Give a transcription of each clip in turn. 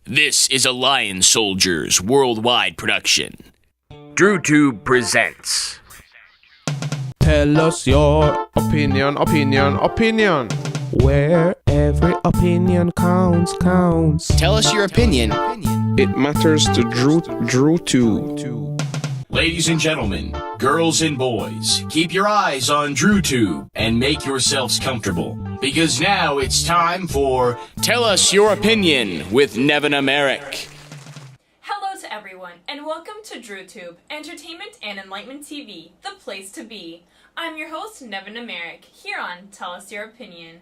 This is a Lion Soldiers worldwide production. DrewTube presents. Tell us your opinion. Where every opinion counts. Tell us your opinion. It matters to Drew too. Ladies and gentlemen, girls and boys, keep your eyes on DrewTube and make yourselves comfortable. Because now it's time for Tell Us Your Opinion with Nevena Maric. Hello to everyone, and welcome to DrewTube, Entertainment and Enlightenment TV, the place to be. I'm your host, Nevena Maric, here on Tell Us Your Opinion.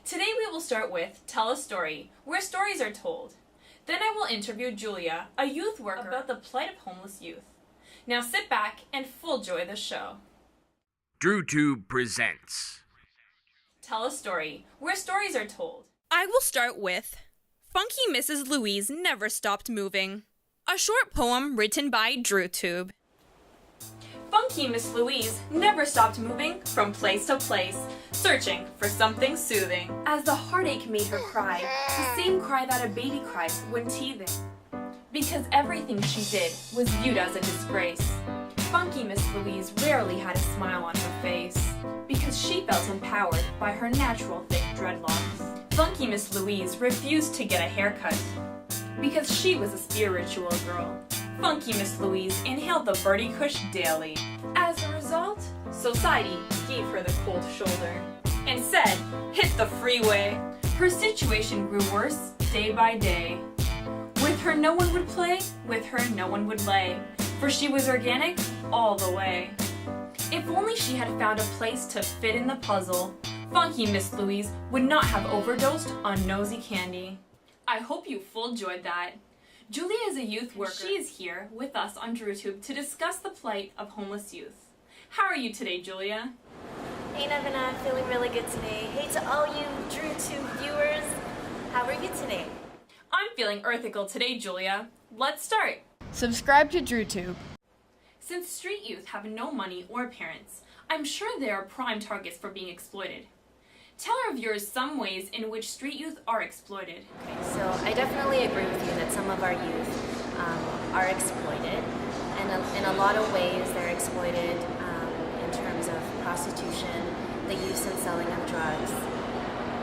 Today we will start with Tell a Story, where stories are told. Then I will interview Julia, a youth worker, about the plight of homeless youth. Now sit back and full enjoy the show. DrewTube presents. Tell a Story, where stories are told. I will start with Funky Mrs. Louise Never Stopped Moving, a short poem written by DrewTube. Funky Miss Louise never stopped moving from place to place, searching for something soothing. As the heartache made her cry, the same cry that a baby cries when teething. Because everything she did was viewed as a disgrace. Funky Miss Louise rarely had a smile on her face, because she felt empowered by her natural thick dreadlocks. Funky Miss Louise refused to get a haircut, because she was a spiritual girl. Funky Miss Louise inhaled the birdie kush daily. As a result, society gave her the cold shoulder and said, "Hit the freeway." Her situation grew worse day by day. With her no one would play, with her no one would lay, for she was organic all the way. If only she had found a place to fit in the puzzle, Funky Miss Louise would not have overdosed on nosy candy. I hope you full enjoyed that. Julia is a youth worker. She is here with us on DrewTube to discuss the plight of homeless youth. How are you today, Julia? Hey Nevena, I'm feeling really good today. Hey to all you DrewTube viewers, how are you today? I'm feeling earthical today, Julia. Let's start. Subscribe to DrewTube. Since street youth have no money or parents, I'm sure they are prime targets for being exploited. Tell our viewers some ways in which street youth are exploited. Okay, so I definitely agree with you that some of our youth are exploited, and in a lot of ways they're exploited in terms of prostitution, the use and selling of drugs.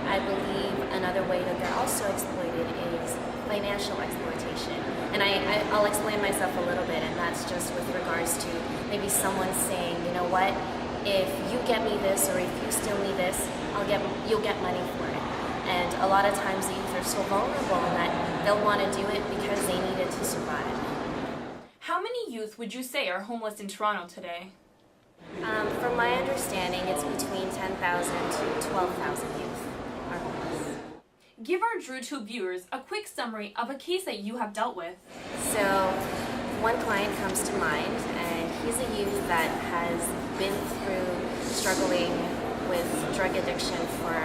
I believe another way that they're also exploited is financial exploitation. And I'll explain myself a little bit, and that's just with regards to maybe someone saying, you know what, if you get me this or if you steal me this, you'll get money for it. And a lot of times the youth are so vulnerable that they'll want to do it because they need it to survive. How many youth would you say are homeless in Toronto today? From my understanding, it's between 10,000 to 12,000 youth are homeless. Give our DrewTube viewers a quick summary of a case that you have dealt with. So, one client comes to mind, and he's a youth that has been through struggling with drug addiction for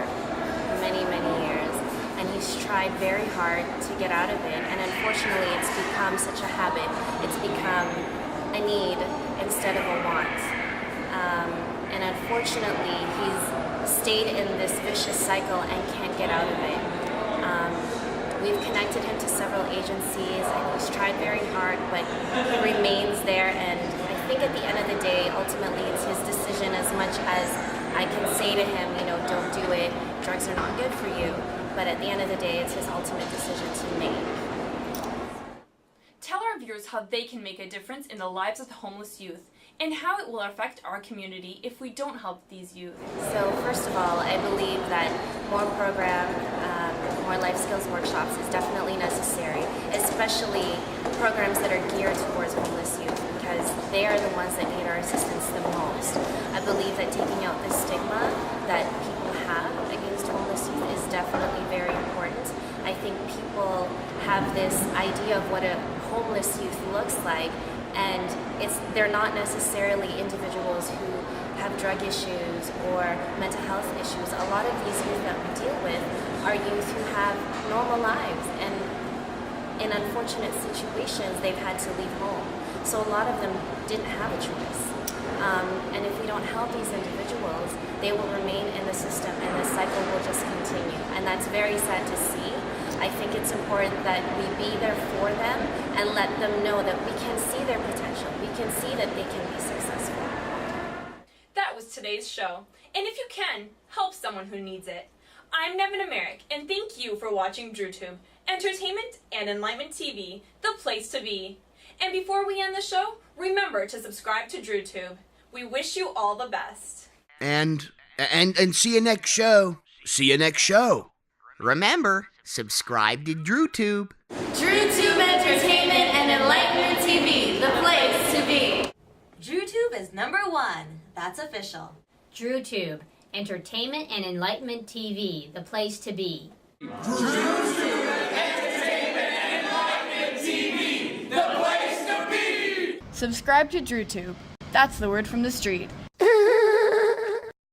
many years, and he's tried very hard to get out of it, and unfortunately it's become such a habit. It's become a need instead of a want. And unfortunately he's stayed in this vicious cycle and can't get out of it. We've connected him to several agencies, and he's tried very hard, but he remains there, and I think at the end of the day, ultimately it's his decision as much as I can say to him, you know, don't do it, drugs are not good for you, but at the end of the day, it's his ultimate decision to make. Tell our viewers how they can make a difference in the lives of the homeless youth, and how it will affect our community if we don't help these youth. So first of all, I believe that more more life skills workshops is definitely necessary, especially programs that are geared towards homeless youth, because they are the ones that need our assistance the most. I believe that taking out the stigma that people have against homeless youth is definitely very important. I think people have this idea of what a homeless youth looks like, and they're not necessarily individuals who have drug issues or mental health issues. A lot of these youth that we deal with are youth who have normal lives, and in unfortunate situations they've had to leave home. So a lot of them didn't have a choice. And if we don't help these individuals, they will remain in the system and the cycle will just continue. And that's very sad to see. I think it's important that we be there for them and let them know that we can see their potential. We can see that they can be successful. That was today's show. And if you can, help someone who needs it. I'm Nevena Maric, and thank you for watching DrewTube, Entertainment and Enlightenment TV, the place to be. And before we end the show, remember to subscribe to DrewTube. We wish you all the best. And see you next show. See you next show. Remember, subscribe to DrewTube. DrewTube Entertainment and Enlightenment TV, the place to be. DrewTube is #1. That's official. DrewTube, Entertainment and Enlightenment TV, the place to be. Subscribe to DrewTube. That's the word from the street.